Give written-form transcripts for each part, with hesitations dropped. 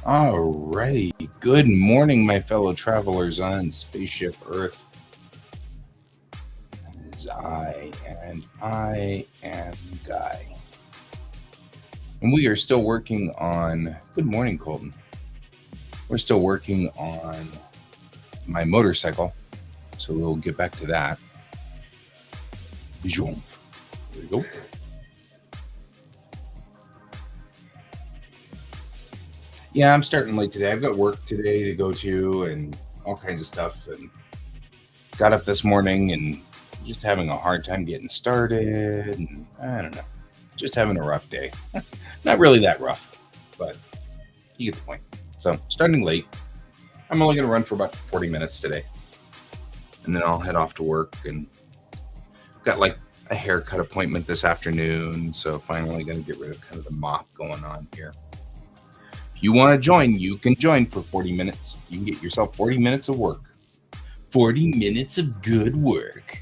Alrighty. Good morning, my fellow travelers on Spaceship Earth. It is I am Guy. And we are still working on. Good morning, Colton. We're still working on my motorcycle, so we'll get back to that. There we go. Yeah, I'm starting late today. I've got work today to go to and all kinds of stuff. And got up this morning and just having a hard time getting started. And I don't know, just having a rough day. Not really that rough, but you get the point. So starting late. I'm only going to run for about 40 minutes today. And then I'll head off to work. And got like a haircut appointment this afternoon. So finally going to get rid of kind of the mop going on here. If you want to join, you can join for 40 minutes. You can get yourself 40 minutes of work. 40 minutes of good work.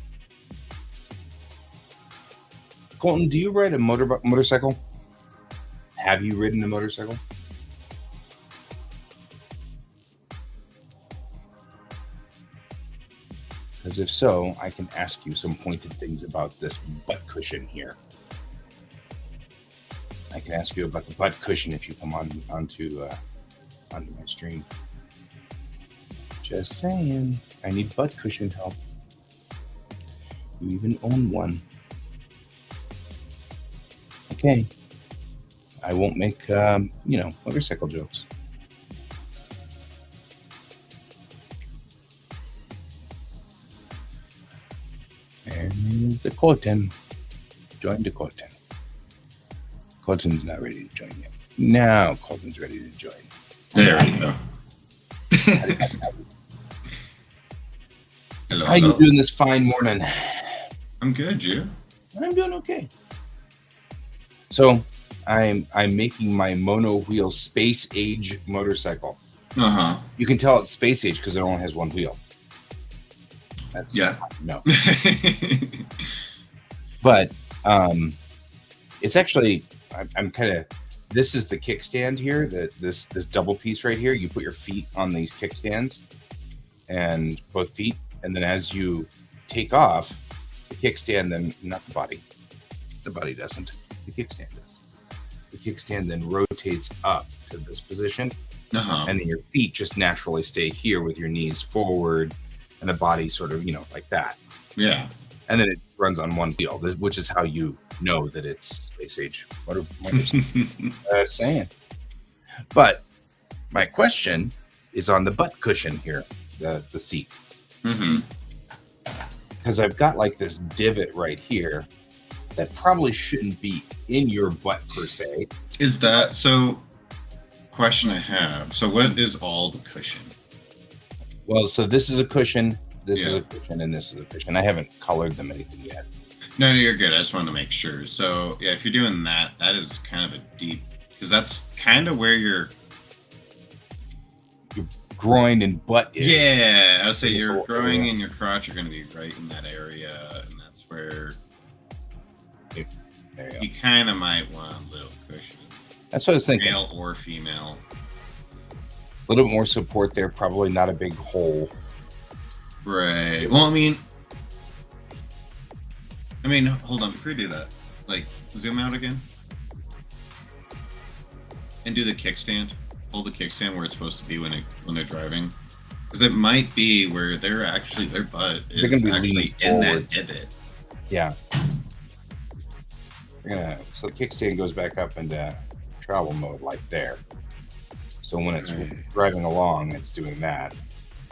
Colton, do you ride a motorcycle? Have you ridden a motorcycle? Because if so, I can ask you some pointed things about this butt cushion here. I can ask you about the butt cushion if you come onto my stream. Just saying, I need butt cushion help. You even own one. Okay. I won't make, motorcycle jokes. There's the Colton. Join the Colton. Colton's not ready to join yet. Now Colton's ready to join. There we go. Hello. How you doing this fine morning? I'm good, you? I'm doing okay. So I'm making my mono wheel space age motorcycle. Uh-huh. You can tell it's space age because it only has one wheel. That's no. But it's actually I'm kind of, this is the kickstand here, this double piece right here. You put your feet on these kickstands, and both feet, and then as you take off, the kickstand then, not the body doesn't, the kickstand does. The kickstand then rotates up to this position, and then your feet just naturally stay here with your knees forward, and the body sort of, like that. Yeah. And then it runs on one wheel, which is how you know that it's space age saying. But my question is on the butt cushion here, the seat. Because I've got like this divot right here that probably shouldn't be in your butt per se. Is that so? Question I have. So what is all the cushion? Well, so this is a cushion. This is a cushion, and this is a cushion. I haven't colored them anything yet. No, you're good. I just wanted to make sure. So, yeah, if you're doing that, that is kind of a deep, because that's kind of where your groin and butt is. Yeah, I would say your groin and your crotch are going to be right in that area, and that's where you kind of might want a little cushion. That's what I was thinking. Male or female. A little bit more support there. Probably not a big hole. Right. Well, I mean, hold on. Before you do that, like, zoom out again. And do the kickstand. Hold the kickstand where it's supposed to be when they're driving. Because it might be where their butt is actually in that divot. Yeah. So the kickstand goes back up into travel mode like there. So when it's driving along, it's doing that.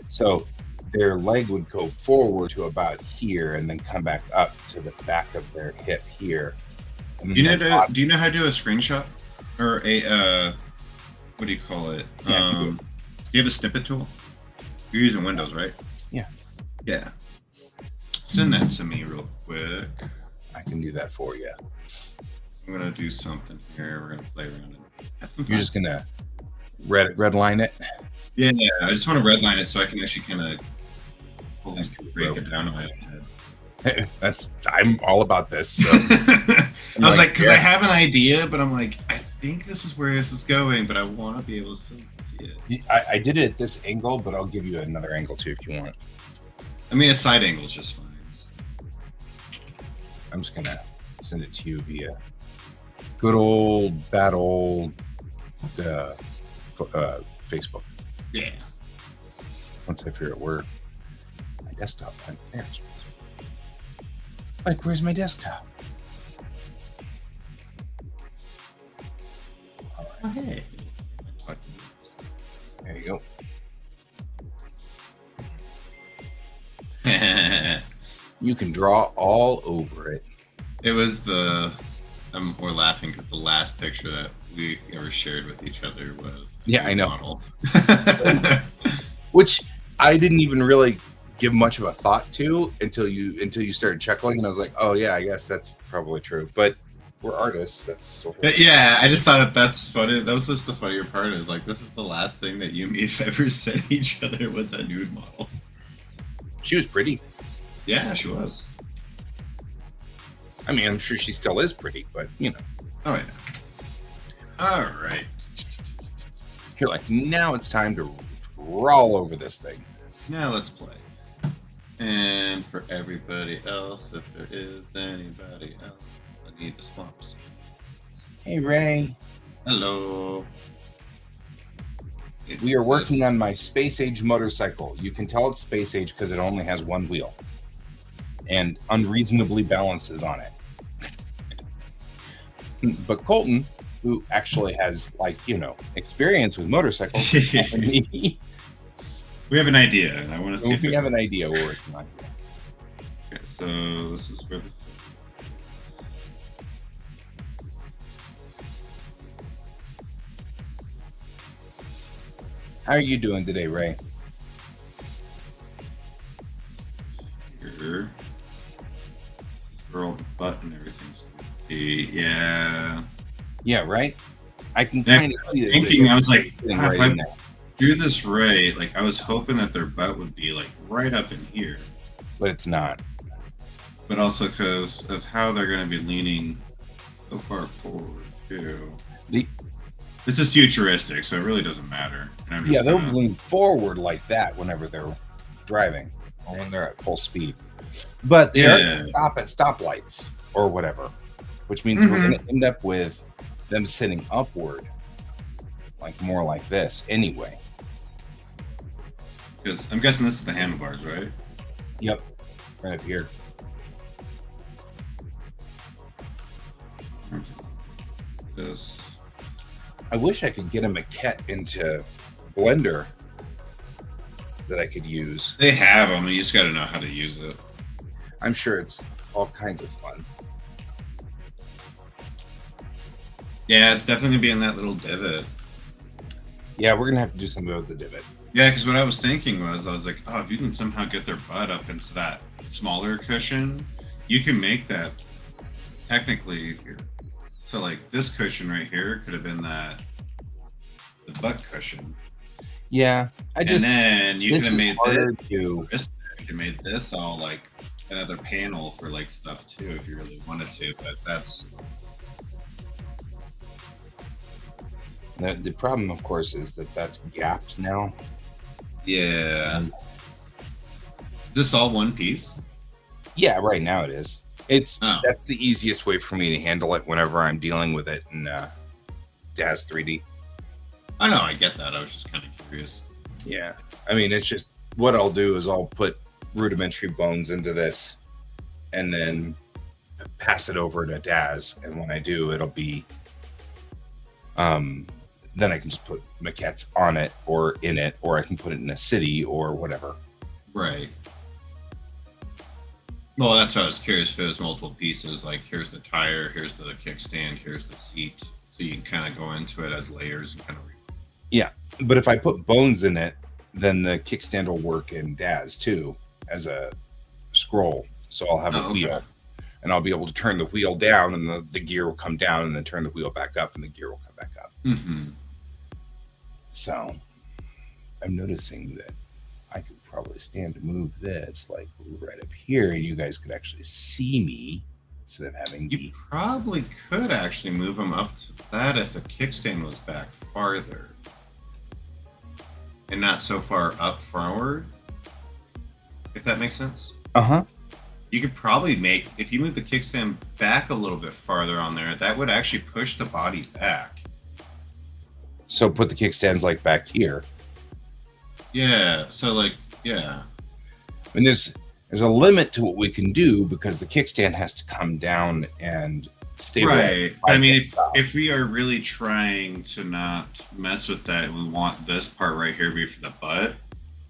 So their leg would go forward to about here and then come back up to the back of their hip here. Do you know how to do a screenshot? Or a, what do you call it? Yeah, do you have a snippet tool? You're using Windows, right? Yeah. Yeah. Send that to me real quick. I can do that for you. I'm going to do something here. We're going to play around and have some fun. You're just going to red line it? Yeah, I just want to redline it so I can actually kind of break it down in my own head. I'm all about this. So. I was like, because I have an idea, but I'm like, I think this is where this is going, but I want to be able to see it. I did it at this angle, but I'll give you another angle too if you want. I mean, a side angle is just fine. I'm just gonna send it to you via good old bad old Facebook. Yeah. Once I figure out where my desktop went, there. Like, where's my desktop? All right. Oh, hey. There you go. You can draw all over it. It was we're laughing because the last picture that we ever shared with each other was I know. Model. Which I didn't even really give much of a thought to until you started chuckling, and I was like, oh yeah, I guess that's probably true. But we're artists. That's so yeah. I just thought that's funny. That was just the funnier part. Is like, this is the last thing that you and me have ever sent each other was a nude model. She was pretty. Yeah, she was. I mean, I'm sure she still is pretty, but you know. Oh yeah. All right. You're like, now it's time to crawl over this thing. Now let's play. And for everybody else, if there is anybody else, I need to swap. Hey, Ray. Hello. We are working on my space age motorcycle. You can tell it's space age because it only has one wheel and unreasonably balances on it. But Colton, who actually has, like, you know, experience with motorcycles, we have an idea, and I want to see if we have an idea we're working on. Okay, so this is where the How are you doing today, Ray? here. Where all the butt and everything's going to be. Yeah. Yeah, right? I can kind of see it. Thinking, I was like, right if I do this right, like, I was hoping that their butt would be, like, right up in here. But it's not. But also because of how they're going to be leaning so far forward, too. This is futuristic, so it really doesn't matter. Yeah, they'll lean forward like that whenever they're driving or when they're at full speed. But they are stop at stoplights or whatever, which means we're going to end up with them sitting upward, like more like this anyway. Because I'm guessing this is the handlebars, right? Yep, right up here. This. I wish I could get a maquette into Blender that I could use. They have them. You just got to know how to use it. I'm sure it's all kinds of fun. Yeah, it's definitely going to be in that little divot. Yeah, we're going to have to do something with the divot. Yeah, because what I was thinking was, I was like, oh, if you can somehow get their butt up into that smaller cushion, you can make that technically here. So, like, this cushion right here could have been the butt cushion. Yeah, and then you could have made made this all like another panel for like stuff too, if you really wanted to. But that's the problem, of course, is that that's gapped now. Yeah. Is this all one piece? Yeah, right now it is. That's the easiest way for me to handle it whenever I'm dealing with it in DAZ 3D. I know, I get that. I was just kind of curious. Yeah, I mean, it's just what I'll do is I'll put rudimentary bones into this, and then pass it over to DAZ. And when I do, it'll be, then I can just put maquettes on it or in it, or I can put it in a city or whatever. Right. Well, that's why I was curious if it was multiple pieces. Like, here's the tire, here's the kickstand, here's the seat. So you can kind of go into it as layers and kind of. Yeah, but if I put bones in it, then the kickstand will work in DAZ too as a scroll. So I'll have a wheel, and I'll be able to turn the wheel down, and the gear will come down, and then turn the wheel back up, and the gear will come back up. Mm-hmm. So I'm noticing that I could probably stand to move this like right up here, and you guys could actually see me instead of having. You probably could actually move them up to that if the kickstand was back farther. And not so far up forward, if that makes sense. Uh-huh. You could probably if you move the kickstand back a little bit farther on there, that would actually push the body back. So put the kickstands like back here. Yeah, so like, yeah. I mean, there's a limit to what we can do because the kickstand has to come down and stay right. I mean, if we are really trying to not mess with that, and we want this part right here to be for the butt,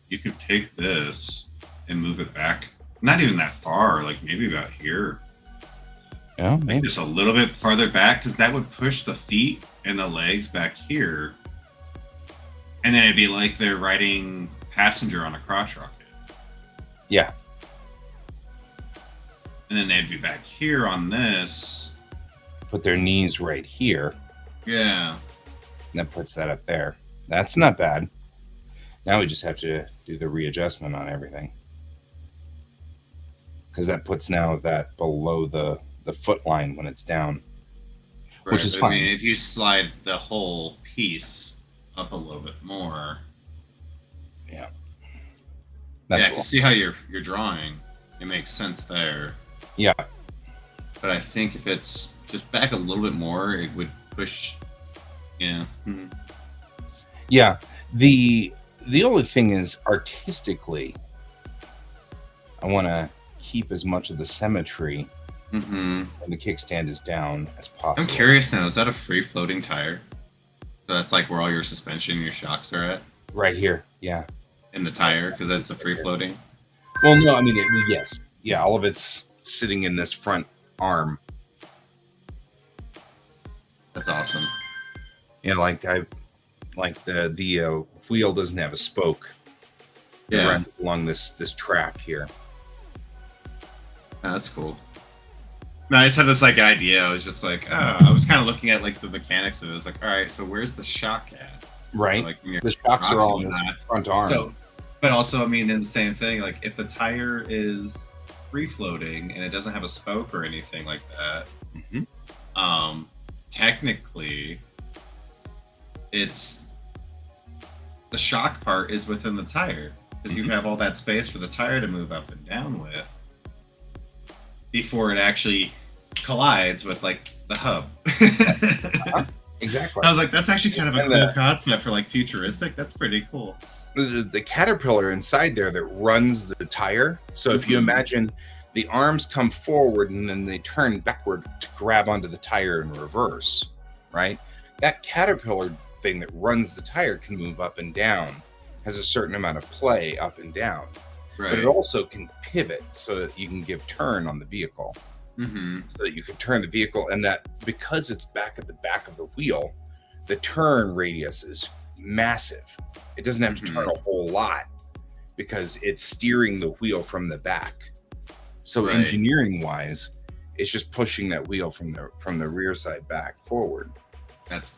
you could take this and move it back. Not even that far, like maybe about here. Yeah, maybe. Like just a little bit farther back, because that would push the feet and the legs back here. And then it'd be like they're riding passenger on a crotch rocket. Yeah. And then they'd be back here on this. Put their knees right here. Yeah. And that puts that up there. That's not bad. Now we just have to do the readjustment on everything. Because that puts now that below the the foot line when it's down, Right, which is but I mean, fine. if you slide the whole piece up a little bit more, Yeah, yeah, that's I can cool. see how you're drawing. It makes sense there. Yeah, But I think if it's just back a little bit more, it would push. Yeah. yeah. The only thing is, artistically, I want to keep as much of the symmetry Mm-hmm. when the kickstand is down as I'm possible. curious now. Is that a free floating tire? So that's like where all your suspension, your shocks are at Right here, yeah. in the tire, because that's a free floating. Well, no, I mean, yes, yeah. All of it's sitting in this front arm. That's awesome. Yeah, like the wheel doesn't have a spoke. It Yeah, runs along this track here. that's cool. No, I just had this like idea. I was just like, I was kind of looking at like the mechanics of it. I was like, all right, so where's the shock at? Right. Like when you're The shocks are rocks all and in the whatnot. front arm. So, but also, I mean, in the same thing, like if the tire is free floating and it doesn't have a spoke or anything like that, Mhm. technically, it's the shock part is within the tire because you have all that space for the tire to move up and down with before it actually collides with like the hub. Exactly. I was like, that's actually kind of a And cool concept for like futuristic. That's pretty cool. The caterpillar inside there that runs the tire. So if you Mhm. imagine the arms come forward and then they turn backward to grab onto the tire in reverse, right? That caterpillar thing that runs the tire can move up and down, has a certain amount of play up and down, but it Right. also can pivot so that you can give turn on the vehicle, Mm-hmm. so that you can turn the vehicle, and that because it's back at the back of the wheel, the turn radius is massive. It doesn't have to turn a whole lot because it's steering the wheel from the back. So Right. engineering wise, it's just pushing that wheel from the rear side back forward. That's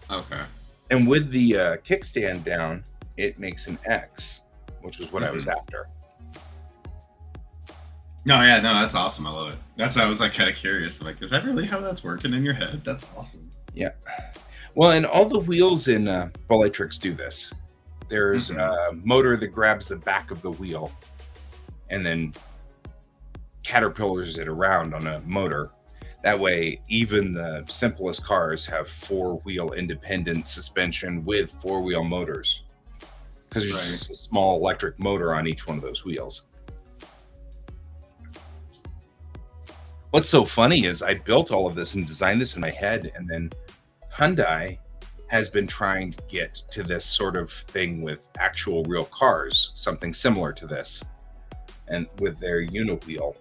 cool. Okay. And with the kickstand down, it makes an X, which was what I was after. No, yeah, no, that's awesome. I love it. That's I was like kind of curious. Like, is that really how that's working in your head? That's awesome. Yeah. Well, and all the wheels in Bulletrix do this. There's a motor that grabs the back of the wheel and then caterpillars it around on a motor. That way, even the simplest cars have four-wheel independent suspension with four-wheel motors. Because there's just a small electric motor on each one of those wheels. What's so funny is I built all of this and designed this in my head, and then Hyundai has been trying to get to this sort of thing with actual real cars, something similar to this, and with their uniwheel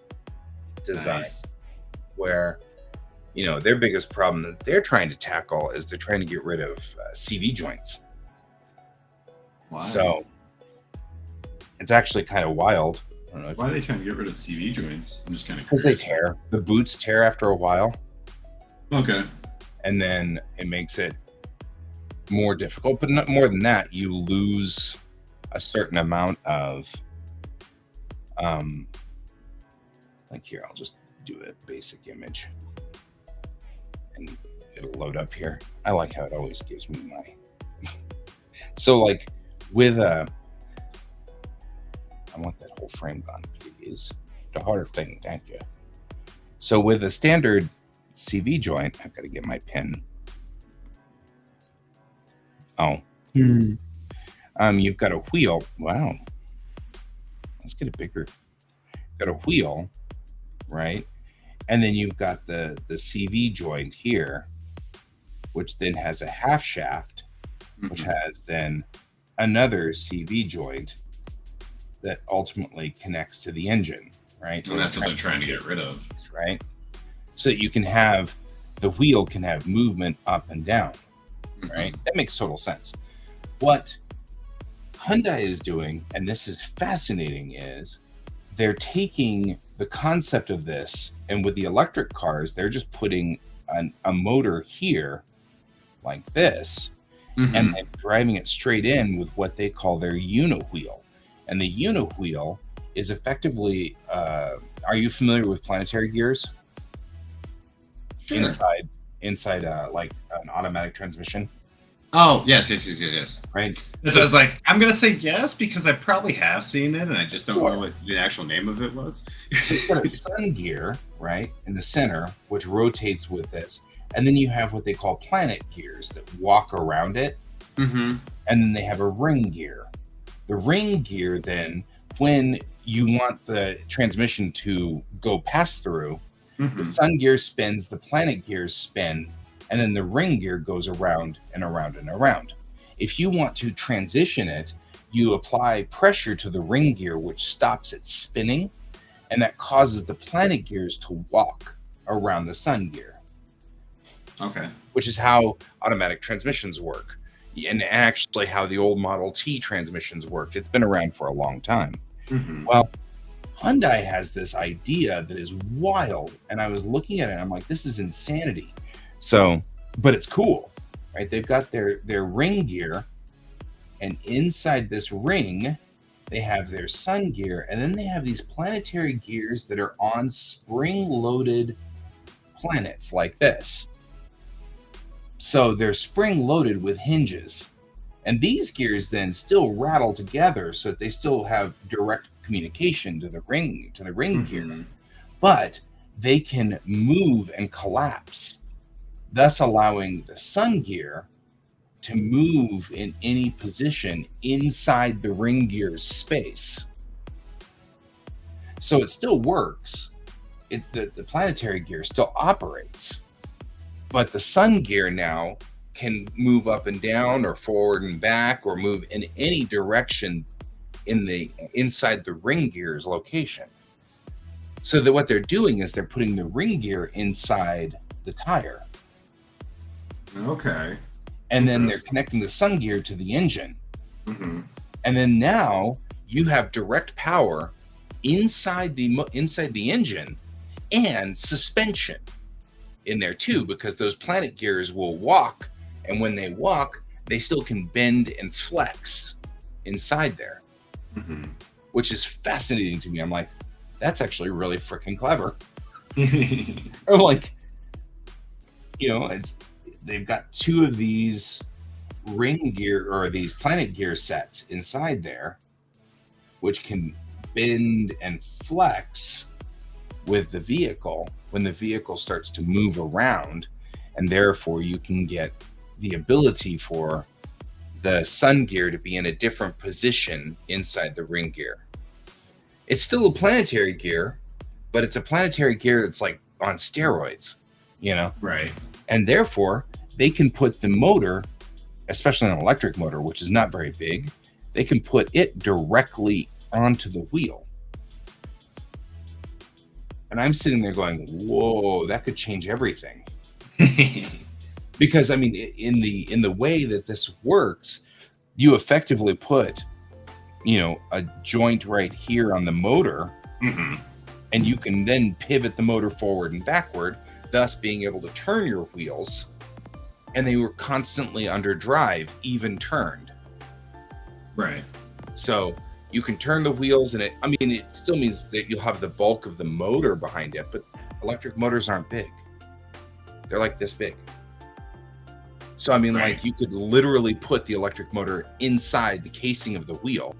design, where, you know, their biggest problem that they're trying to tackle is they're trying to get rid of CV joints. Wow. So it's actually kind of wild. I don't know if Why are they trying to get rid of CV joints? I'm just kind of because they tear. The boots tear after a while, Okay. and then it makes it more difficult. But not more than that, you lose a certain amount of like here, I'll just do a basic image and it'll load up here. I like how it always gives me my so like with I want that whole frame gone, please. The harder thing, thank you. So with a standard CV joint, I've got to get my pin. Oh. You've got a wheel. Wow. Let's get it bigger. Got a wheel, right? And then you've got the CV joint here, which then has a half shaft, which has then another CV joint that ultimately connects to the engine, right? And that's what they're trying to get rid of. Right? So that you can have, the wheel can have movement up and down, right? That makes total sense. What Hyundai is doing, and this is fascinating, is they're taking the concept of this, and with the electric cars, they're just putting a motor here like this, and then driving it straight in with what they call their uniwheel. And the uniwheel is effectively, are you familiar with planetary gears? Sure. inside like an automatic transmission, Oh, yes. right? And so I was like, I'm gonna say yes because I probably have seen it, and I just don't know Sure. what the actual name of it was. So you've got a sun gear, right, in the center, which rotates with this. And then you have what they call planet gears that walk around it. Mm-hmm. And then they have a ring gear. The ring gear, then, when you want the transmission to go pass through, the sun gear spins, the planet gears spin, and then the ring gear goes around and around and around. If you want to transition it, you apply pressure to the ring gear, which stops it spinning, and that causes the planet gears to walk around the sun gear. Okay. Which is how automatic transmissions work, and actually how the old Model T transmissions worked. It's been around for a long time. Mm-hmm. Well, Hyundai has this idea that is wild, and I was looking at it and I'm like, this is insanity. So, but it's cool, right? They've got their ring gear, and inside this ring they have their sun gear, and then they have these planetary gears that are on spring-loaded planets like this. So they're spring-loaded with hinges. And these gears then still rattle together so that they still have direct communication to the ring gear. But they can move and collapse, thus allowing the sun gear to move in any position inside the ring gear's space. So it still works. The planetary gear still operates. But the sun gear now can move up and down or forward and back or move in any direction inside the ring gear's location. So that what they're doing is they're putting the ring gear inside the tire. Okay. And then they're connecting the sun gear to the engine. Mm-hmm. And then now you have direct power inside the engine and suspension in there too, because those planet gears will walk, and when they walk, they still can bend and flex inside there, which is fascinating to me. I'm like, that's actually really freaking clever. I'm like, they've got two of these ring gear or these planet gear sets inside there, which can bend and flex with the vehicle when the vehicle starts to move around, and therefore you can get the ability for the sun gear to be in a different position inside the ring gear. It's still a planetary gear, but it's a planetary gear that's like on steroids, Right. And therefore they can put the motor, especially an electric motor, which is not very big, they can put it directly onto the wheel. And I'm sitting there going, whoa, that could change everything. Because, I mean, in the way that this works, you effectively put, a joint right here on the motor, and you can then pivot the motor forward and backward, thus being able to turn your wheels. And they were constantly under drive, even turned. Right. So you can turn the wheels, and it still means that you'll have the bulk of the motor behind it, but electric motors aren't big. They're like this big. So, like, you could literally put the electric motor inside the casing of the wheel,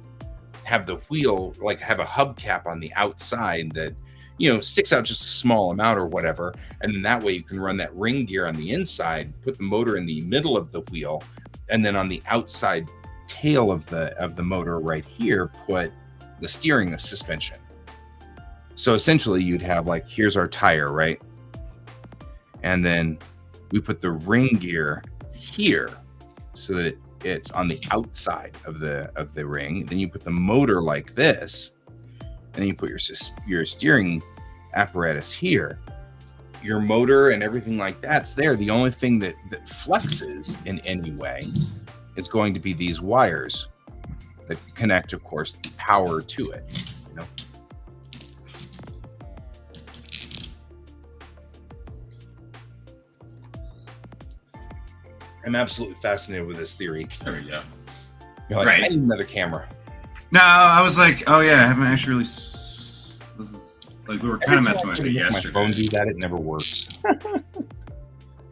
have the wheel, like, have a hubcap on the outside that, sticks out just a small amount or whatever. And then that way you can run that ring gear on the inside, put the motor in the middle of the wheel, and then on the outside tail of the motor right here, put the steering suspension. So essentially you'd have, like, here's our tire, right? And then we put the ring gear here so that it's on the outside of the ring. Then you put the motor like this, and then you put your steering apparatus here. Your motor and everything like that's there. The only thing that flexes in any way is going to be these wires that connect, of course, power to it. I'm absolutely fascinated with this theory. There we go. You're like, I need another camera. No, I was like, oh yeah, I haven't actually really. This is like we were kind of messing with it yesterday. My phone do that; it never works.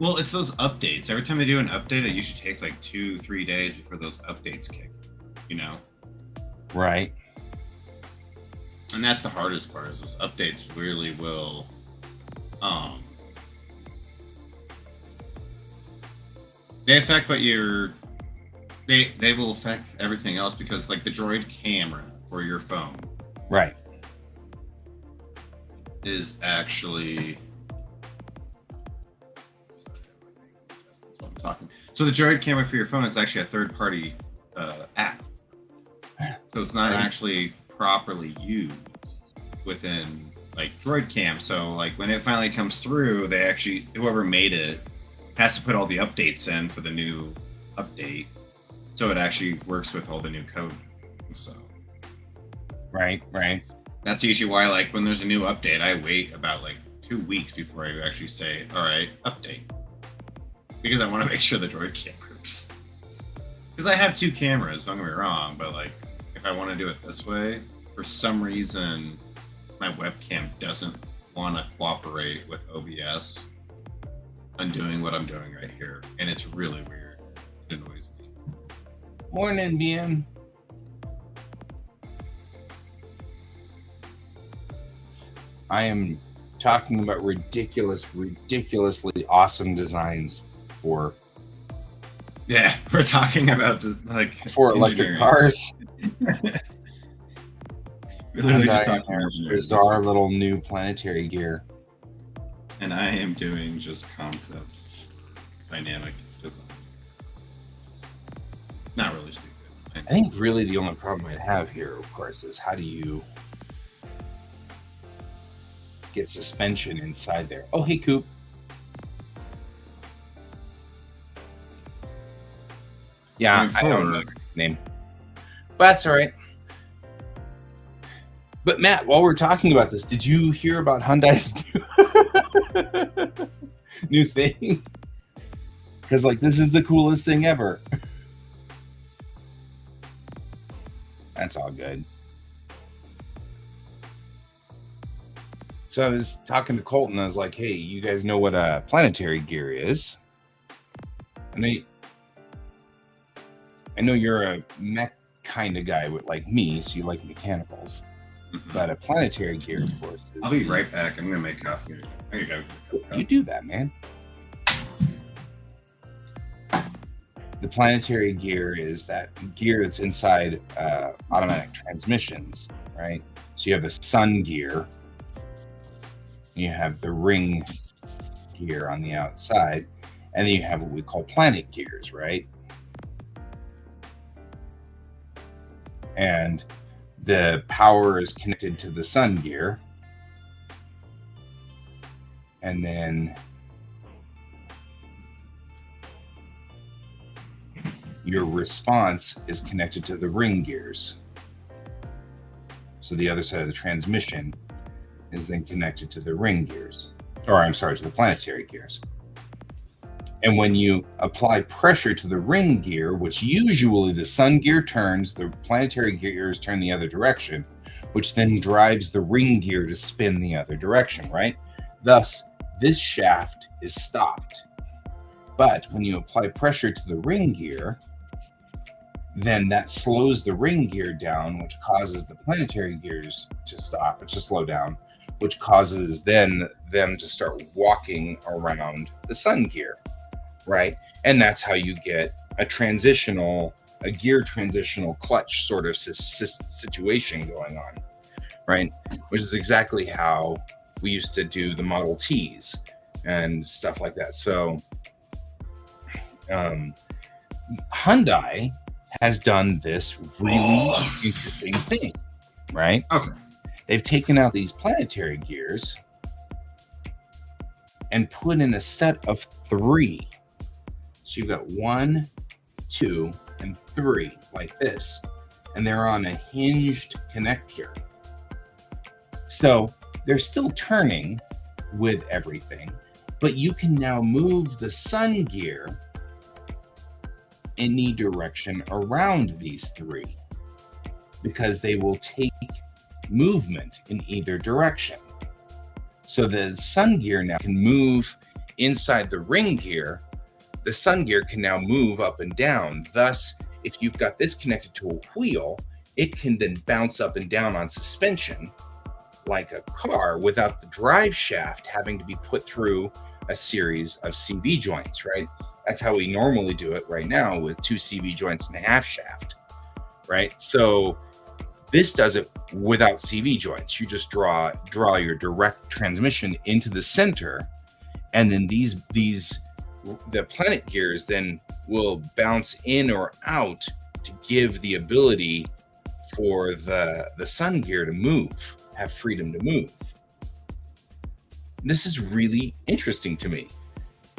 Well, it's those updates. Every time they do an update, it usually takes like 2-3 days before those updates kick. You know. Right. And that's the hardest part. Is those updates really will, they affect what you're. They will affect everything else because like the Droid camera for your phone. Right. Is actually. I'm talking. So the Droid camera for your phone is actually a third-party app. So it's not actually properly used within like Droid Cam. So like when it finally comes through, they actually whoever made it has to put all the updates in for the new update, so it actually works with all the new code. So right. that's usually why like when there's a new update, I wait about like 2 weeks before I actually say, all right, update, because I want to make sure the Droid Cam works. Because I have 2 cameras, don't get me wrong, but like if I want to do it this way, for some reason my webcam doesn't want to cooperate with OBS. I'm doing what I'm doing right here, and it's really weird. It annoys me. Morning, BM. I am talking about ridiculously awesome designs for. Yeah, we're talking about like for electric cars. We're literally just talking bizarre little new planetary gear. And I am doing just concepts, dynamic design. Not really stupid. I think really the only problem I'd have here, of course, is how do you get suspension inside there? Oh, hey, Coop. Yeah, I don't know your name. But that's all right. But Matt, while we're talking about this, did you hear about Hyundai's new thing? Because like this is the coolest thing ever. That's all good. So I was talking to Colton. I was like, "Hey, you guys know what a planetary gear is?" And I know you're a mech kind of guy with like me, so you like mechanicals. Mm-hmm. But a planetary gear, of course. I'll be right back. I'm gonna make coffee. I gotta go. You do that, man. The planetary gear is that gear that's inside automatic transmissions, right? So you have a sun gear, you have the ring gear on the outside, and then you have what we call planet gears, right? And the power is connected to the sun gear, and then your response is connected to the ring gears. So the other side of the transmission is then connected to the ring gears, or I'm sorry, to the planetary gears. And when you apply pressure to the ring gear, which usually the sun gear turns, the planetary gears turn the other direction, which then drives the ring gear to spin the other direction, right? Thus, this shaft is stopped. But when you apply pressure to the ring gear, then that slows the ring gear down, which causes the planetary gears to stop, to slow down, which causes then them to start walking around the sun gear. Right, and that's how you get a gear transitional clutch sort of situation going on, right? Which is exactly how we used to do the Model Ts and stuff like that. So, Hyundai has done this really interesting thing, right? Okay. They've taken out these planetary gears and put in a set of 3. So you've got 1, 2, and 3 like this, and they're on a hinged connector. So they're still turning with everything, but you can now move the sun gear any direction around these 3 because they will take movement in either direction. So the sun gear now can move inside the ring gear, the sun gear can now move up and down. Thus, if you've got this connected to a wheel, it can then bounce up and down on suspension like a car without the drive shaft having to be put through a series of CV joints, right? That's how we normally do it right now with 2 CV joints and a half shaft, right? So this does it without CV joints. You just draw your direct transmission into the center, and then the planet gears then will bounce in or out to give the ability for the sun gear to move, have freedom to move. This is really interesting to me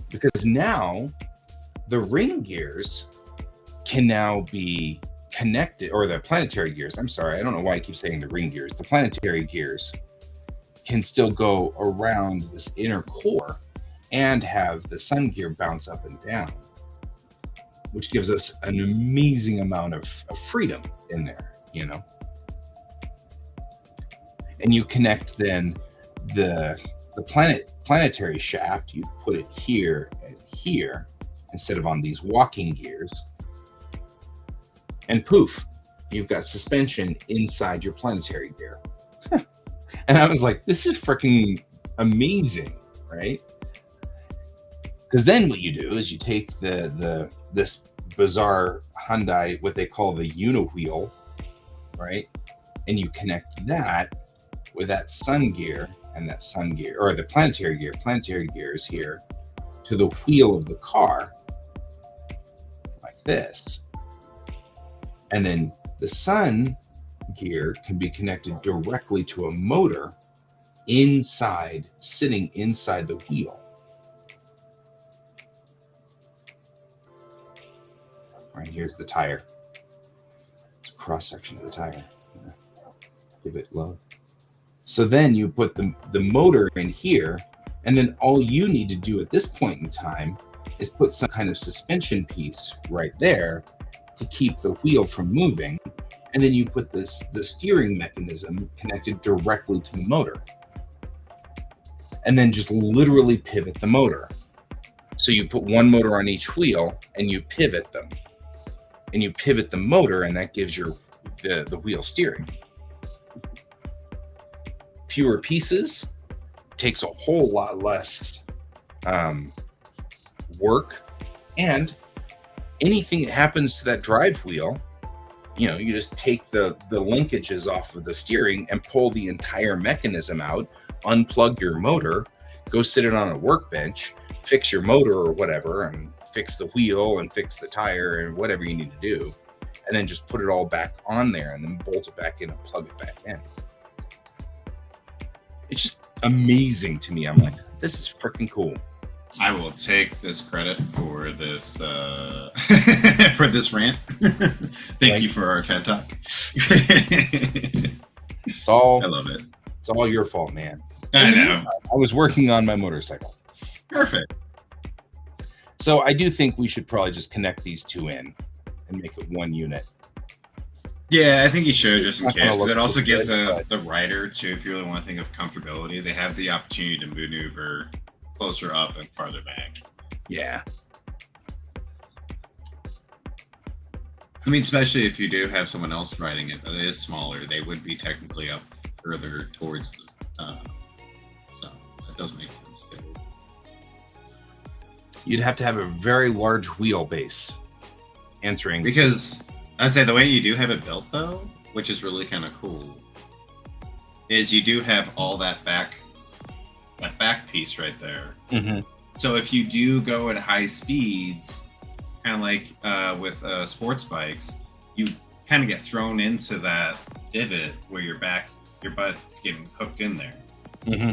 because now the ring gears can now be connected, or the planetary gears. I'm sorry, I don't know why I keep saying the ring gears. The planetary gears can still go around this inner core and have the sun gear bounce up and down, which gives us an amazing amount of freedom in there, you know? And you connect then the planetary shaft, you put it here and here instead of on these walking gears, and poof, you've got suspension inside your planetary gear. And I was like, this is freaking amazing, right? Because then what you do is you take this bizarre Hyundai, what they call the Uniwheel, right? And you connect that with that sun gear and that sun gear, or the planetary gears here, to the wheel of the car, like this. And then the sun gear can be connected directly to a motor sitting inside the wheel. Right, here's the tire. It's a cross section of the tire. Give it love. So then you put the motor in here, and then all you need to do at this point in time is put some kind of suspension piece right there to keep the wheel from moving, and then you put the steering mechanism connected directly to the motor, and then just literally pivot the motor. So you put one motor on each wheel and you pivot them, and you pivot the motor, and that gives your the wheel steering. Fewer pieces, takes a whole lot less work, and anything that happens to that drive wheel, you know, you just take the linkages off of the steering and pull the entire mechanism out, unplug your motor, go sit it on a workbench, fix your motor or whatever, and fix the wheel and fix the tire and whatever you need to do, and then just put it all back on there and then bolt it back in and plug it back in. It's just amazing to me. I'm like, this is freaking cool. I will take this credit for this for this rant. Thank you for our TED Talk. It's all, I love it. It's all your fault, man. I know. I was working on my motorcycle. Perfect. So I do think we should probably just connect these two in and make it one unit. Yeah, I think you should, just in It's not gonna case. 'Cause look it also too gives good, the rider, too, if you really want to think of comfortability, they have the opportunity to maneuver closer up and farther back. Yeah. I mean, especially if you do have someone else riding it that is smaller, they would be technically up further towards the. So that does make sense too. You'd have to have a very large wheelbase answering. Because I'd say the way you do have it built, though, which is really kind of cool, is you do have all that back piece right there. Mm-hmm. So if you do go at high speeds, kind of like with sports bikes, you kind of get thrown into that divot where your butt's getting hooked in there. Mm-hmm.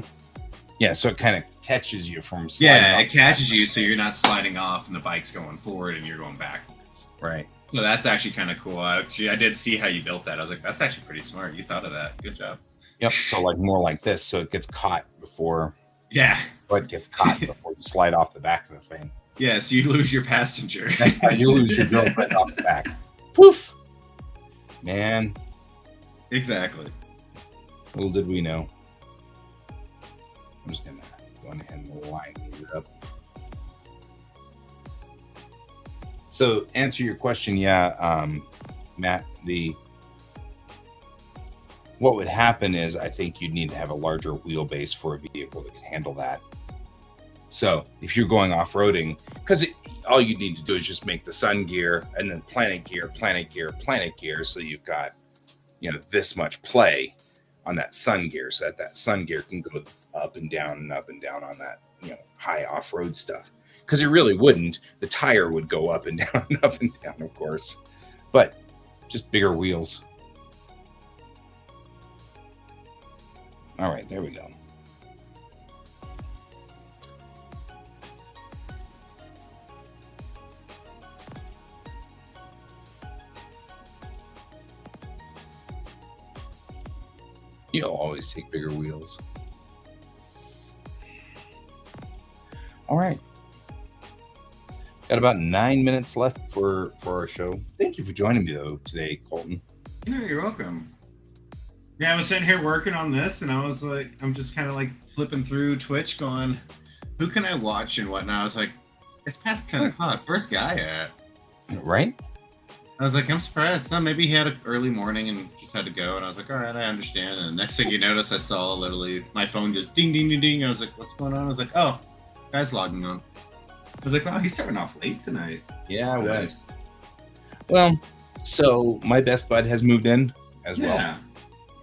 Yeah, so it kind of catches you from sliding Yeah, off. it catches you, so you're not sliding off and the bike's going forward and you're going backwards. Right. So that's actually kind of cool. I did see how you built that. I was like, that's actually pretty smart. You thought of that. Good job. Yep. So like more like this, so it gets caught before. Yeah. But gets caught before you slide off the back of the thing. Yeah, so you lose your passenger. That's how you lose your girlfriend off the back. Poof. Man. Exactly. Little did we know. I'm just gonna Go ahead and line these up. So, answer your question, yeah, Matt. What would happen is, I think you'd need to have a larger wheelbase for a vehicle that can handle that. So, if you're going off-roading, because all you need to do is just make the sun gear and then planet gear, planet gear, planet gear. So you've got, this much play on that sun gear, so that sun gear can go up and down on that, high off-road stuff. Because it really wouldn't. The tire would go up and down and up and down, of course, but just bigger wheels. All right, there we go. You'll always take bigger wheels. All right. Got about 9 minutes left for our show. Thank you for joining me, though, today, Colton. Yeah, you're welcome. Yeah, I was sitting here working on this, and I was like, I'm just kind of like flipping through Twitch going, who can I watch and whatnot? I was like, it's past 10 o'clock. Where's Guy at? Right? I was like, I'm surprised. No, maybe he had an early morning and just had to go. And I was like, all right, I understand. And the next thing you notice, I saw literally my phone just ding, ding, ding, ding. I was like, what's going on? I was like, oh, Guy's logging on. I was like, wow, he's starting off late tonight. Yeah, I was. Well, so my best bud has moved in as well.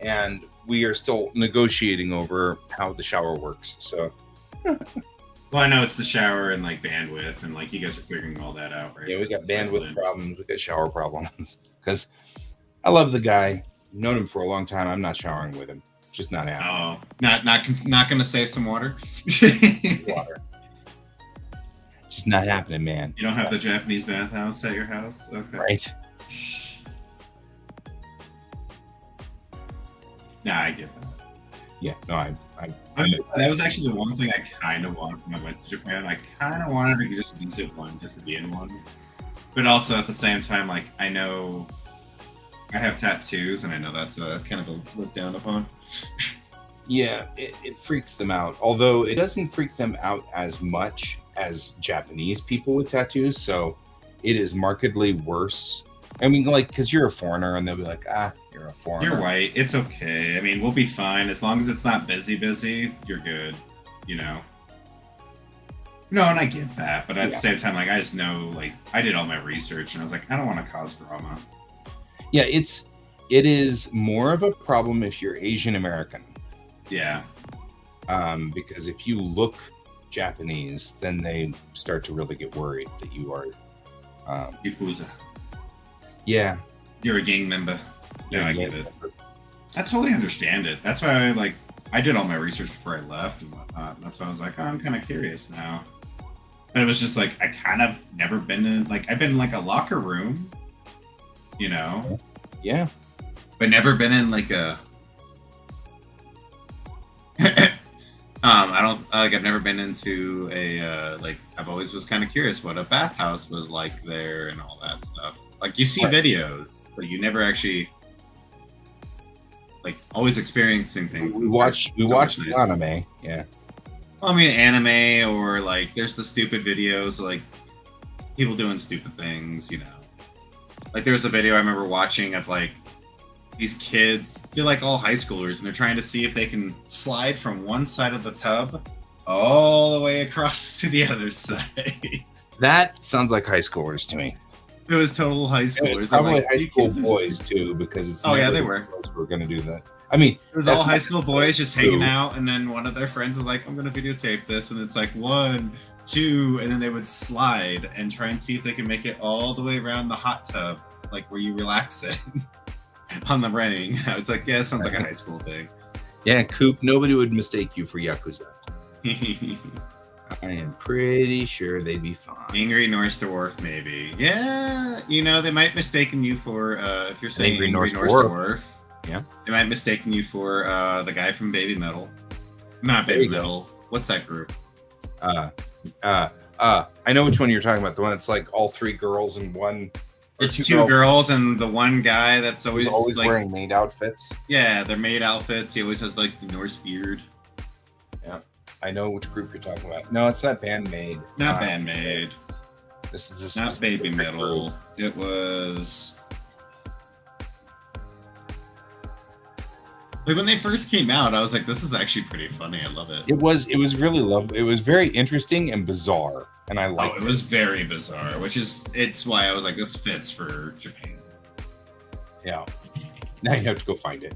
And we are still negotiating over how the shower works. So, well, I know it's the shower and like bandwidth, and like you guys are figuring all that out, right? Yeah, we got bandwidth problems. We got shower problems. Because I love the guy. Known him for a long time. I'm not showering with him. Just not happening. Oh, not going to save some water. Water. Just not happening, man. You don't have the Japanese bathhouse at your house? Okay. Right. Nah, I get that. Yeah, no, I that was actually the one thing I kind of wanted when I went to Japan. I kind of wanted to just visit one, just to be in one. But also at the same time, like, I know I have tattoos, and I know that's kind of a look down upon. Yeah, it freaks them out. Although it doesn't freak them out as much as Japanese people with tattoos. So it is markedly worse. I mean, like, because you're a foreigner, and they'll be like, you're a foreigner. You're white. It's okay. I mean, we'll be fine. As long as it's not busy, you're good. No, and I get that. But at the same time, like, I just know, like, I did all my research, and I was like, I don't want to cause drama. Yeah, it is more of a problem if you're Asian American. Yeah. Because if you look Japanese, then they start to really get worried that you are Yakuza. Yeah. You're a gang member. Yeah, I get it. I totally understand it. That's why I did all my research before I left and whatnot. And that's why I was like, I'm kind of curious now. But it was just like, I kind of never been in, like, I've been in like a locker room, Yeah. But never been in like a, I've never been into a, I've always was kind of curious what a bathhouse was like there and all that stuff. Like, you see videos, but you never actually, like, always experiencing things. We watch anime, yeah. Well, I mean, anime, or, like, there's the stupid videos, like, people doing stupid things, Like, there was a video I remember watching of, like, these kids, they're, like, all high schoolers, and they're trying to see if they can slide from one side of the tub all the way across to the other side. That sounds like high schoolers to me. It was total high schoolers. It was probably like, high school boys too, because it's they were. We're gonna do that. I mean, it was all high school boys just hanging out, and then one of their friends is like, "I'm gonna videotape this," and it's like 1, 2, and then they would slide and try and see if they can make it all the way around the hot tub, like where you relax it on the rain. It's like, yeah, it sounds like a high school thing. Yeah, Coop. Nobody would mistake you for Yakuza. I am pretty sure they'd be fine. Angry Norse Dwarf, maybe. Yeah, they might mistaken you for, if you're saying Angry Norse Dwarf. Yeah. They might mistaken you for the guy from Baby Metal. Not Baby Metal. What's that group? I know which one you're talking about. The one that's like all 3 girls and one. It's two girls and the one guy that's always like, wearing maid outfits. Yeah, they're maid outfits. He always has like the Norse beard. Yeah. I know which group you're talking about. No, it's not Bandmade. Not Bandmade. This is a Not Baby Metal. group. It was. Like when they first came out, I was like, "This is actually pretty funny. I love it." It was really lovely. It was very interesting and bizarre, and I liked it. Was very bizarre, it's why I was like, "This fits for Japan." Yeah. Now you have to go find it.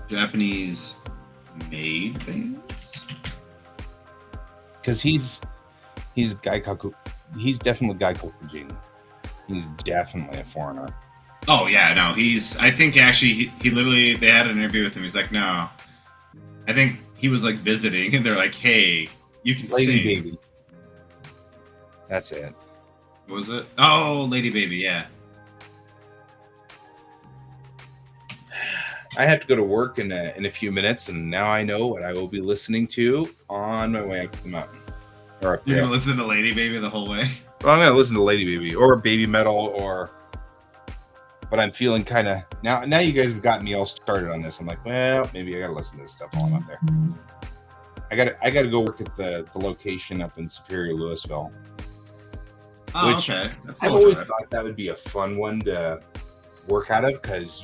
Japanese made bands? Because he's Gaikaku. He's definitely Gaikokujin. He's definitely a foreigner. Oh yeah, no, I think actually he literally, they had an interview with him. He's like, no, I think he was like visiting, and they're like, hey, you can Lady sing. Baby. That's it. What was it? Oh, Lady Baby, yeah. I have to go to work in a few minutes, and now I know what I will be listening to on my way up the mountain. Or up You're gonna listen to Lady Baby the whole way? Well, I'm gonna listen to Lady Baby or Baby Metal but I'm feeling kind of now you guys have gotten me all started on this. I'm like, well, maybe I gotta listen to this stuff while I'm up there. I gotta go work at the location up in Superior, Louisville. Oh, okay. I've always thought that would be a fun one to work out of, because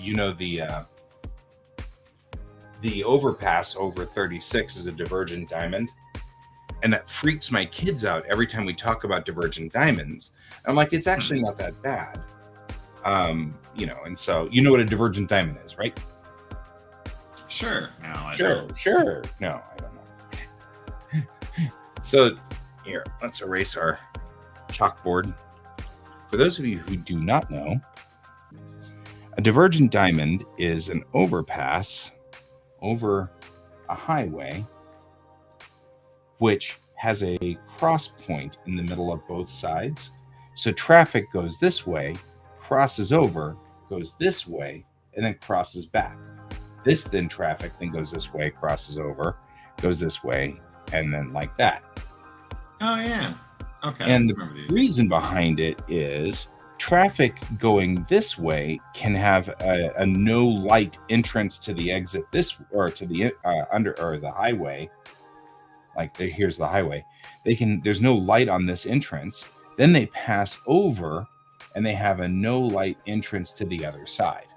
the overpass over 36 is a divergent diamond, and that freaks my kids out every time we talk about divergent diamonds. I'm like, it's actually not that bad. And so you know what a divergent diamond is, right? Sure. No, I don't. Sure. No, I don't know. So here, let's erase our chalkboard. For those of you who do not know, a divergent diamond is an overpass over a highway which has a cross point in the middle of both sides. So traffic goes this way, crosses over, goes this way, and then crosses back. This then traffic then goes this way, crosses over, goes this way, and then like that. Oh, yeah. Okay. And the reason behind it is traffic going this way can have a no light entrance to the exit or to the the highway. Like here's the highway. There's no light on this entrance. Then they pass over and they have a no light entrance to the other side.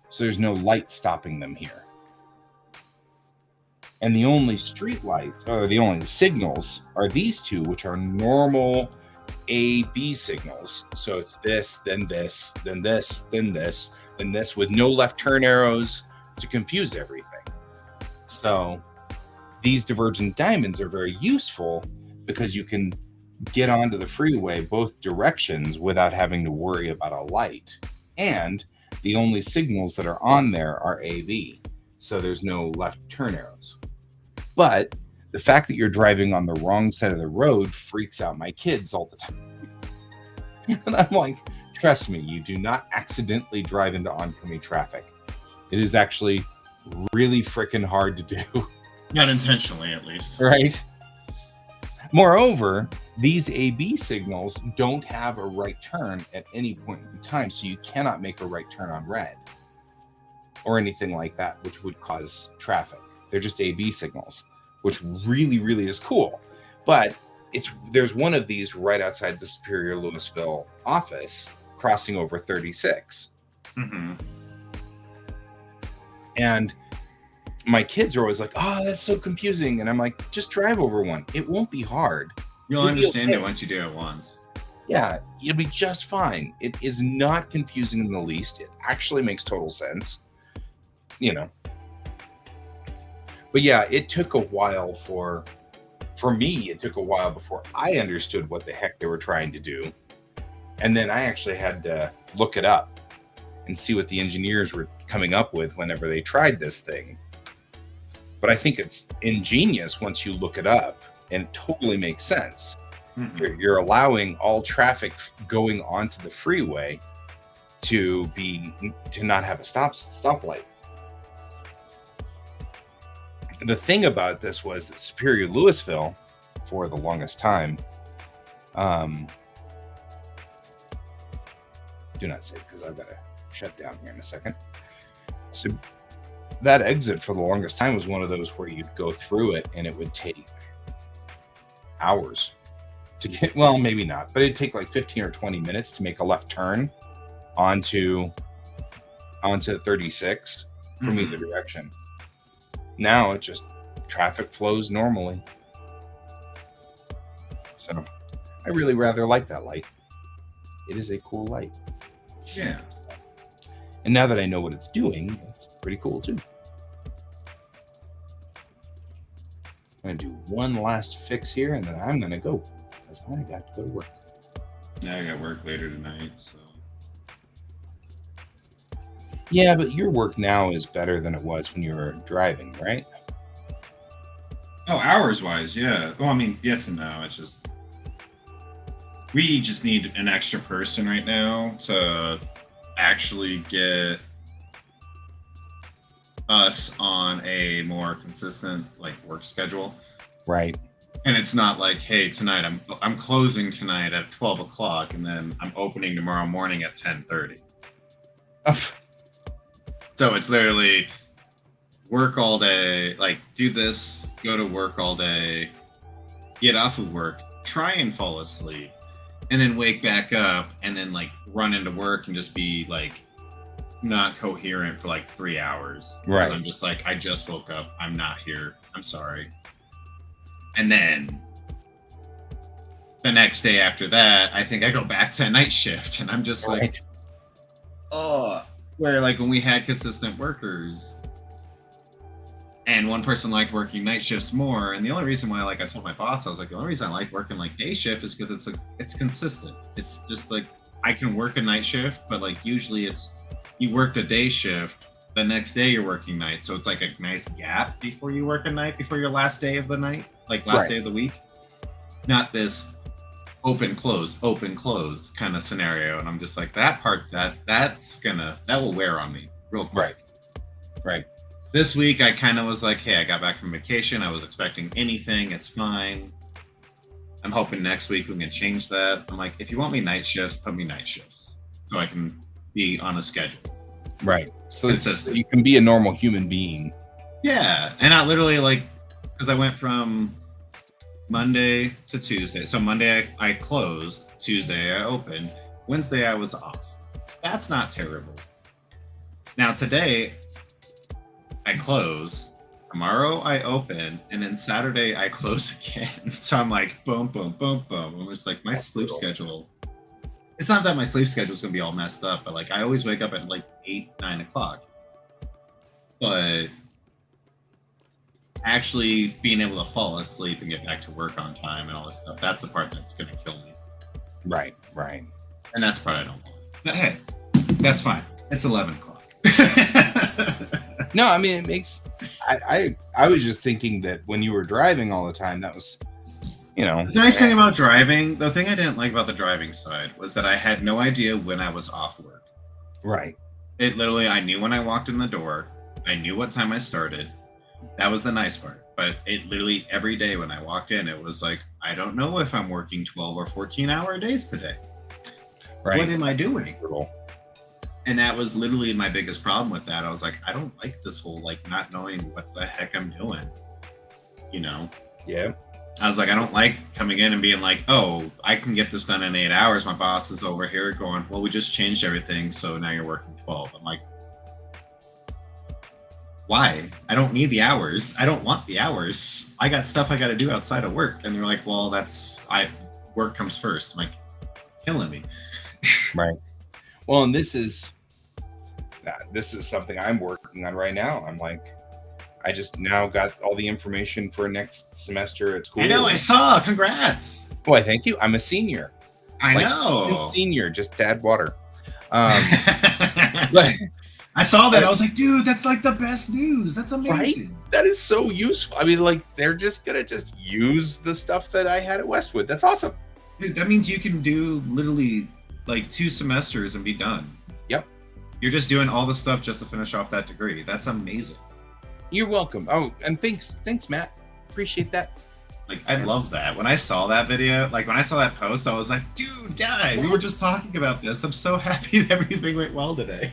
So there's no light stopping them here. And the only street lights, or the only signals, are these two, which are normal A-B signals. So it's this, then this, then this, then this, then this, with no left turn arrows to confuse everything. So these divergent diamonds are very useful because you can get onto the freeway both directions without having to worry about a light. And the only signals that are on there are AV. So there's no left turn arrows. But the fact that you're driving on the wrong side of the road freaks out my kids all the time. And I'm like, trust me, you do not accidentally drive into oncoming traffic. It is actually really freaking hard to do. Not intentionally, at least. Right? Moreover, these AB signals don't have a right turn at any point in time, so you cannot make a right turn on red or anything like that, which would cause traffic. They're just AB signals, which really, really is cool. But there's one of these right outside the Superior Louisville office, crossing over 36. Mm-hmm. And my kids are always like, oh, that's so confusing. And I'm like, just drive over one. It won't be hard. You'll understand it once you do it once. Yeah, you'll be just fine. It is not confusing in the least. It actually makes total sense. But yeah, it took a while for me, it took a while before I understood what the heck they were trying to do. And then I actually had to look it up and see what the engineers were coming up with whenever they tried this thing. But I think it's ingenious once you look it up, and it totally makes sense. Mm-hmm. You're allowing all traffic going onto the freeway to not have a stoplight. The thing about this was that Superior Louisville, for the longest time, Do not save because I've got to shut down here in a second. So that exit for the longest time was one of those where you'd go through it and it would take hours to get, well, maybe not, but it'd take like 15 or 20 minutes to make a left turn onto 36 from either direction. Now it just traffic flows normally. So I really rather like that light. It is a cool light. Yeah. And now that I know what it's doing, it's pretty cool too. I'm going to do one last fix here and then I'm going to go because I got to go to work. Yeah, I got work later tonight, so. Yeah, but your work now is better than it was when you were driving, right? Oh, hours-wise, yeah. Well, I mean, yes and no. It's just... We just need an extra person right now to actually get us on a more consistent like work schedule. Right. And it's not like, hey, tonight I'm closing tonight at 12 o'clock and then I'm opening tomorrow morning at 10:30. So it's literally work all day, like do this, go to work all day, get off of work, try and fall asleep, and then wake back up and then like run into work and just be like not coherent for like 3 hours. Right. I'm just like, I just woke up. I'm not here. I'm sorry. And then the next day after that, I think I go back to a night shift and I'm just like, oh, where like when we had consistent workers and one person liked working night shifts more. And the only reason why, like I told my boss, I was like, the only reason I like working like day shift is because it's consistent. It's just like, I can work a night shift, but like usually it's, you worked a day shift, the next day you're working night. So it's like a nice gap before you work a night, before your last day of the night, like last day of the week. Not this open, close kind of scenario. And I'm just like, that part, that will wear on me real quick. Right. This week, I kind of was like, hey, I got back from vacation. I was expecting anything. It's fine. I'm hoping next week we can change that. I'm like, if you want me night shifts, put me night shifts so I can be on a schedule. Right. So you can be a normal human being. Yeah. And I literally like, because I went from Monday to Tuesday. So Monday I closed. Tuesday I opened. Wednesday I was off. That's not terrible. Now today I close. Tomorrow I open, and then Saturday I close again. So I'm like, boom, boom, boom, boom. I'm just like, my sleep schedule. It's not that my sleep schedule is gonna be all messed up, but like I always wake up at like 8, 9 o'clock. But actually being able to fall asleep and get back to work on time and all this stuff, that's the part that's gonna kill me. Right. And that's the part I don't want. But hey, that's fine. It's 11 o'clock. No, I mean, it makes... I was just thinking that when you were driving all the time, that was, you know... The nice thing about driving, the thing I didn't like about the driving side was that I had no idea when I was off work. Right. It literally, I knew when I walked in the door. I knew what time I started. That was the nice part. But it literally, every day when I walked in, it was like, I don't know if I'm working 12 or 14-hour days today. Right. What am I doing? And that was literally my biggest problem with that. I was like, I don't like this whole, like, not knowing what the heck I'm doing. You know? Yeah. I was like, I don't like coming in and being like, oh, I can get this done in 8 hours. My boss is over here going, well, we just changed everything, so now you're working 12. I'm like, why? I don't need the hours. I don't want the hours. I got stuff I got to do outside of work. And they're like, well, work comes first. I'm like, killing me. Right. Well, and this is something I'm working on right now. I'm like, I just now got all the information for next semester at school. I know, I saw. Congrats. Why, thank you. I'm a senior. I know. Senior, just add water. But I saw that. I was like, dude, that's like the best news. That's amazing. Right? That is so useful. I mean, like, they're just gonna use the stuff that I had at Westwood. That's awesome. Dude, that means you can do literally like 2 semesters and be done. Yep. You're just doing all the stuff just to finish off that degree. That's amazing. You're welcome. Oh, and thanks, Matt. Appreciate that. Like, I love that. When I saw that video, like when I saw that post, I was like, dude, guy, we were just talking about this. I'm so happy that everything went well today.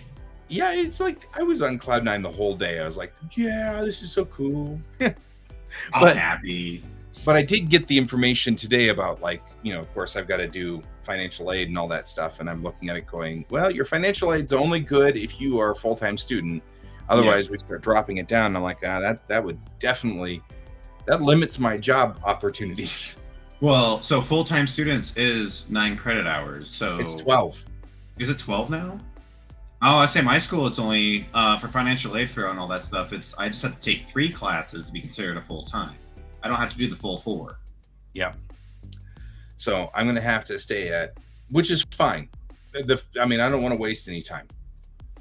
Yeah, it's like I was on cloud nine the whole day. I was like, yeah, this is so cool. I'm happy. But I did get the information today about, like, you know, of course I've got to do financial aid and all that stuff. And I'm looking at it going, well, your financial aid's only good if you are a full-time student. Otherwise, we start dropping it down. And I'm like, that would definitely, that limits my job opportunities. Well, so full-time students is 9 credit hours. So It's 12. Is it 12 now? Oh, I'd say my school, it's only for financial aid fair and all that stuff. I just have to take 3 classes to be considered a full-time. I don't have to do the full 4. Yeah. So I'm going to have to stay at, which is fine. I mean, I don't want to waste any time.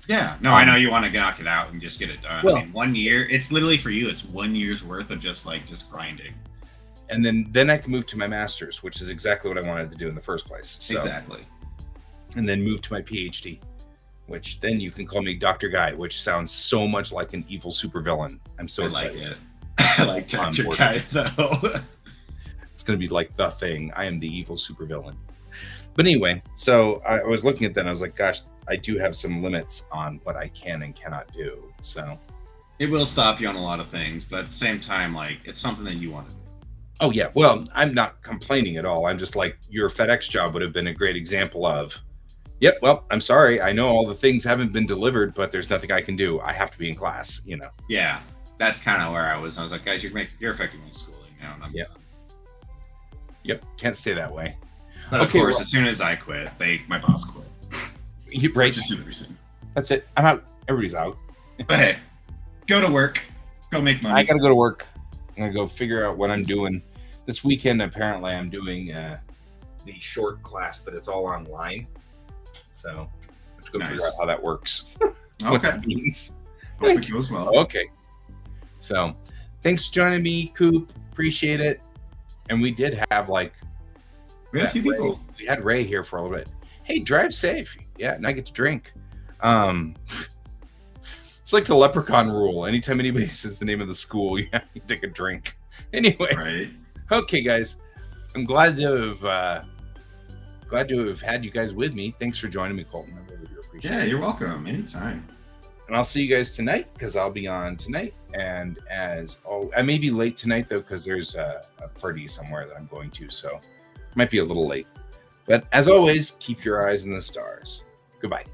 Yeah. No, I know you want to knock it out and just get it done. Well, I mean, 1 year, it's literally for you, it's 1 year's worth of just grinding. And then I can move to my master's, which is exactly what I wanted to do in the first place. So, exactly. And then move to my PhD, which then you can call me Dr. Guy, which sounds so much like an evil supervillain. I'm so excited. Like it. I like Dr. Guy, though. It's going to be like the thing. I am the evil supervillain. But anyway, so I was looking at that and I was like, gosh, I do have some limits on what I can and cannot do. So it will stop you on a lot of things, but at the same time, like, it's something that you want to do. Oh, yeah. Well, I'm not complaining at all. I'm just like, your FedEx job would have been a great example of, yep, well, I'm sorry. I know all the things haven't been delivered, but there's nothing I can do. I have to be in class, you know? Yeah. That's kind of where I was. I was like, guys, you're affecting my schooling now. And I'm done. Yep. Can't stay that way. But of course, as soon as I quit, my boss quit. Right. Just the reason. That's it. I'm out. Everybody's out. But hey, go to work. Go make money. I got to go to work. I'm going to go figure out what I'm doing. This weekend, apparently, I'm doing the short class, but it's all online. So let's go figure out how that works. What that means. Hope it goes well. Okay. So thanks for joining me, Coop. Appreciate it. And we did have we had a few people. We had Ray here for a little bit. Hey, drive safe. Yeah, and I get to drink. It's like the leprechaun rule. Anytime anybody says the name of the school, you have to take a drink. Anyway. Right. Okay, guys. I'm glad to have had you guys with me. Thanks for joining me, Colton. I really do appreciate it. Yeah, you're welcome. Anytime. And I'll see you guys tonight because I'll be on tonight. And I may be late tonight though because there's a party somewhere that I'm going to, so might be a little late. But as always, keep your eyes on the stars. Goodbye.